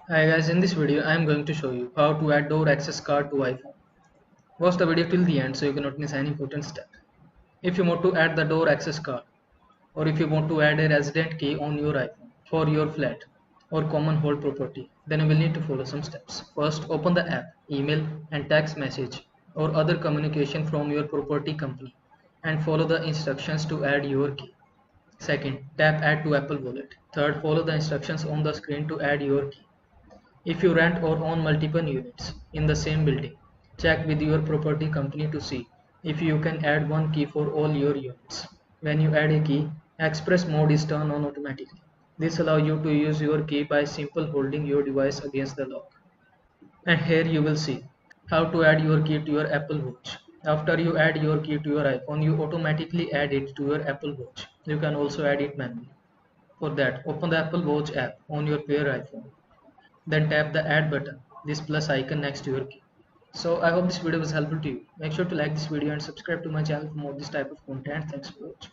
Hi guys, in this video I am going to show you how to add door access card to iPhone. Watch the video till the end so you cannot miss any important step. If you want to add the door access card, or if you want to add a resident key on your iPhone for your flat or common hold property, then you will need to follow some steps. First, open the app, email and text message or other communication from your property company and follow the instructions to add your key. Second, tap add to Apple Wallet. Third, follow the instructions on the screen to add your key. If you rent or own multiple units in the same building, check with your property company to see if you can add one key for all your units. When you add a key, express mode is turned on automatically. This allows you to use your key by simple holding your device against the lock. And here you will see how to add your key to your Apple Watch. After you add your key to your iPhone, you automatically add it to your Apple Watch. You can also add it manually. For that, open the Apple Watch app on your Pair iPhone. Then tap the add button, this plus icon next to your key. So I hope this video was helpful to you. Make sure to like this video and subscribe to my channel for more this type of content. Thanks for watching.